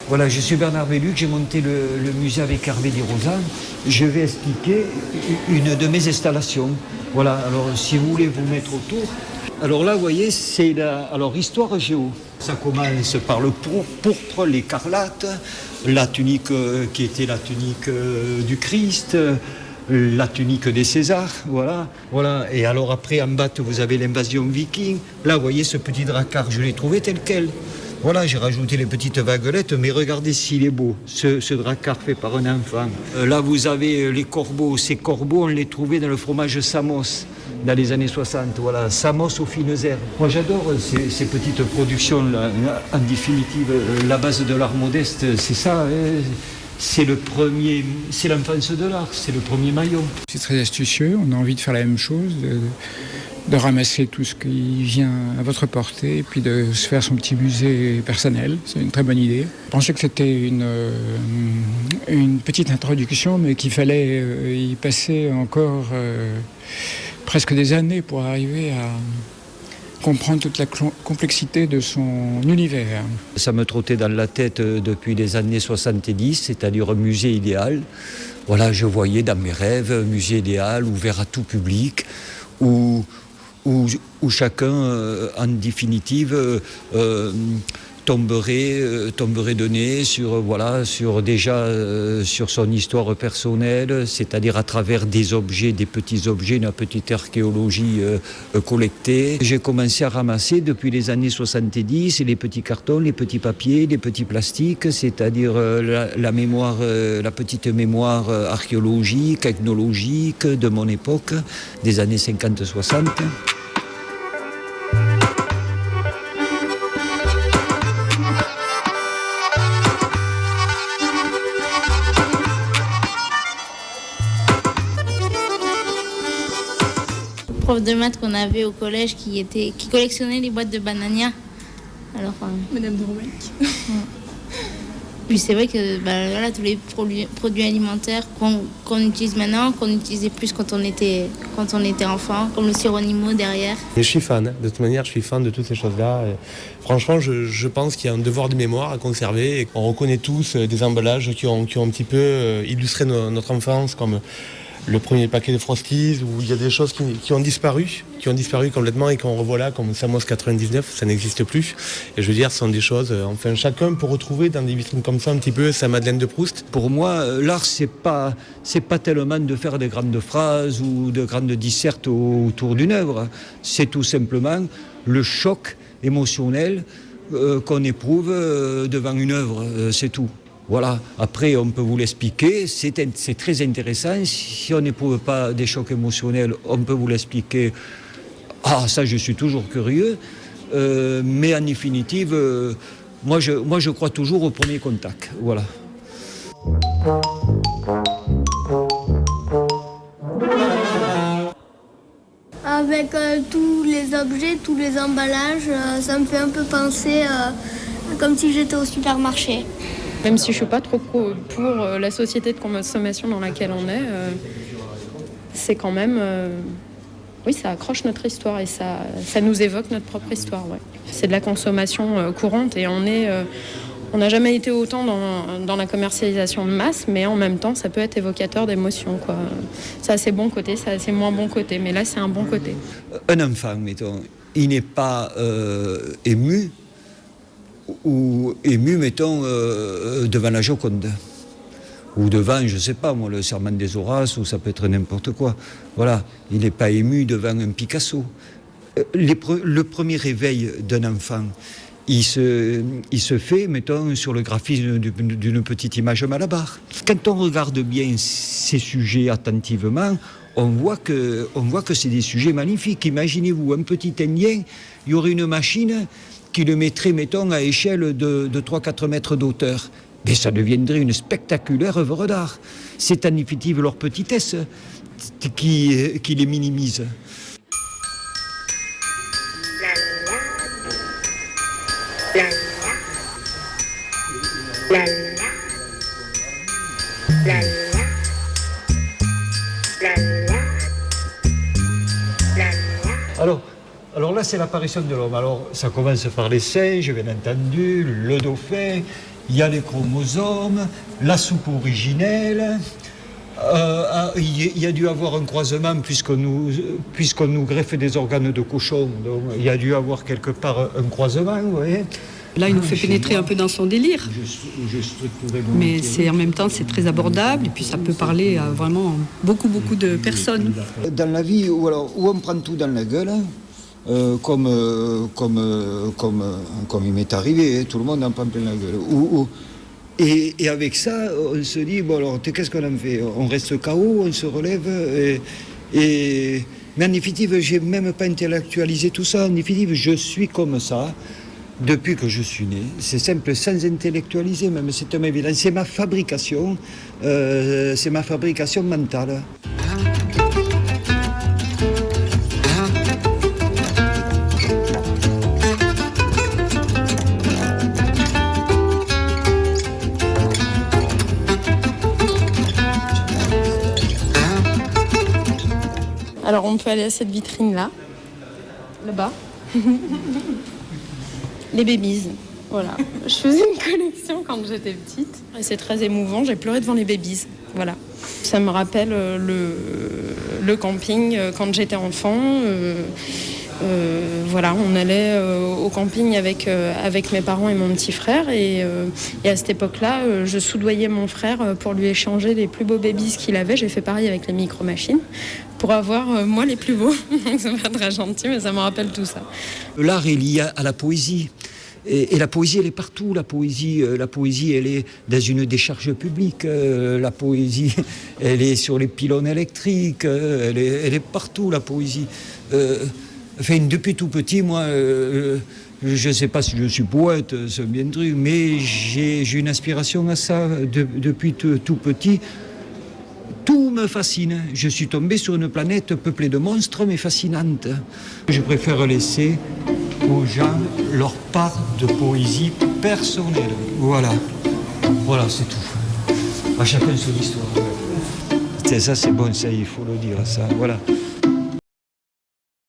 Voilà, je suis Bernard Belluc, j'ai monté le musée avec Hervé Di Rosa. Je vais expliquer une de mes installations. Voilà, alors si vous voulez vous mettre autour. Alors là, vous voyez, c'est histoire géo. Ça commence par le pourpre, l'écarlate, la tunique qui était la tunique du Christ, la tunique des Césars, voilà. Et alors après, en bas, vous avez l'invasion viking. Là, vous voyez ce petit dracard, je l'ai trouvé tel quel. Voilà, j'ai rajouté les petites vaguelettes, mais regardez s'il est beau, ce dracard fait par un enfant. Là, vous avez les corbeaux. Ces corbeaux, on les trouvait dans le fromage Samos, dans les années 60. Voilà, Samos aux fines herbes. Moi, j'adore ces petites productions-là. En définitive, la base de l'art modeste, c'est ça. C'est l'enfance de l'art, c'est le premier maillon. C'est très astucieux, on a envie de faire la même chose, de ramasser tout ce qui vient à votre portée et puis de se faire son petit musée personnel. C'est une très bonne idée. Je pensais que c'était une petite introduction, mais qu'il fallait y passer encore presque des années pour arriver à comprendre toute la complexité de son univers. Ça me trottait dans la tête depuis les années 70, c'est-à-dire un musée idéal. Voilà, je voyais dans mes rêves un musée idéal ouvert à tout public, où chacun, en définitive, tomberait de nez sur son histoire personnelle, c'est-à-dire à travers des objets, des petits objets, une petite archéologie collectée. J'ai commencé à ramasser depuis les années 70 les petits cartons, les petits papiers, les petits plastiques, c'est-à-dire la petite mémoire archéologique, ethnologique de mon époque, des années 50-60. Prof de maths qu'on avait au collège qui collectionnait les boîtes de Banania. Alors, Madame de Roubaix. Puis c'est vrai que voilà, tous les produits alimentaires qu'on utilise maintenant, qu'on utilisait plus quand on était enfant, comme le sirop Nimo derrière. Et je suis fan, de toute manière je suis fan de toutes ces choses-là. Et franchement je pense qu'il y a un devoir de mémoire à conserver et on reconnaît tous des emballages qui ont un petit peu illustré notre enfance, comme le premier paquet de Frosties, où il y a des choses qui ont disparu complètement et qu'on revoit là, comme Samos 99, ça n'existe plus. Et je veux dire, ce sont des choses, enfin chacun peut retrouver dans des vitrines comme ça un petit peu sa Madeleine de Proust. Pour moi, l'art, c'est pas tellement de faire de grandes phrases ou de grandes dissertes autour d'une œuvre. C'est tout simplement le choc émotionnel qu'on éprouve devant une œuvre, c'est tout. Voilà, après on peut vous l'expliquer, c'est très intéressant, si on n'éprouve pas des chocs émotionnels, on peut vous l'expliquer, ça je suis toujours curieux, mais en définitive, moi je crois toujours au premier contact, voilà. Avec tous les objets, tous les emballages, ça me fait un peu penser comme si j'étais au supermarché. Même si je ne suis pas trop pour la société de consommation dans laquelle on est, c'est quand même... oui, ça accroche notre histoire et ça nous évoque notre propre histoire. Ouais. C'est de la consommation courante et on n'a jamais été autant dans la commercialisation de masse, mais en même temps, ça peut être évocateur d'émotions, quoi. Ça a ses bons côtés, ça a ses moins bons côtés, mais là, c'est un bon côté. Un enfant, mettons, il n'est pas ému, mettons, devant la Joconde, ou devant, je ne sais pas moi, le Serment des Horaces, ou ça peut être n'importe quoi. Voilà, il n'est pas ému devant un Picasso. Le premier réveil d'un enfant, il se fait, mettons, sur le graphisme d'une petite image Malabar. Quand on regarde bien ces sujets attentivement, on voit que c'est des sujets magnifiques. Imaginez-vous, un petit Indien, il y aurait une machine qui le mettrait, mettons, à échelle de 3-4 mètres d'auteur. Mais ça deviendrait une spectaculaire œuvre d'art. C'est en définitive leur petitesse qui les minimise. Alors là, c'est l'apparition de l'homme. Alors, ça commence par les singes, bien entendu, le dauphin, il y a les chromosomes, la soupe originelle. Il y a dû avoir un croisement puisqu'on nous greffe des organes de cochon. Donc il y a dû avoir quelque part un croisement, vous voyez. Là, il nous fait pénétrer un peu dans son délire. Mais en même temps, c'est très abordable et puis ça peut parler à vraiment beaucoup de personnes. Dans la vie, où on prend tout dans la gueule, comme il m'est arrivé, tout le monde en prend plein la gueule. Et avec ça, on se dit, bon alors, qu'est-ce qu'on en fait? On reste KO, on se relève. Mais en définitive, je n'ai même pas intellectualisé tout ça. En définitive, je suis comme ça depuis que je suis né. C'est simple, sans intellectualiser même, c'est un évident. C'est ma fabrication mentale. Alors on peut aller à cette vitrine-là, là-bas. Les babies, voilà. Je faisais une collection quand j'étais petite. Et c'est très émouvant, j'ai pleuré devant les babies, voilà. Ça me rappelle le camping quand j'étais enfant. Voilà, on allait au camping avec mes parents et mon petit frère et à cette époque-là, je soudoyais mon frère pour lui échanger les plus beaux babies qu'il avait. J'ai fait pareil avec les micro-machines pour avoir moi les plus beaux. C'est pas très gentil, mais ça me rappelle tout ça. L'art est lié à la poésie. Et la poésie, elle est partout. La poésie, elle est dans une décharge publique. La poésie, elle est sur les pylônes électriques. Elle est partout, la poésie. Enfin, depuis tout petit, moi, je ne sais pas si je suis poète, c'est bien le truc, mais j'ai une aspiration à ça depuis tout petit. Tout me fascine. Je suis tombé sur une planète peuplée de monstres, mais fascinante. Je préfère laisser aux gens leur part de poésie personnelle. Voilà, c'est tout. À chacun son histoire. Ça, c'est bon, ça, il faut le dire, ça, voilà.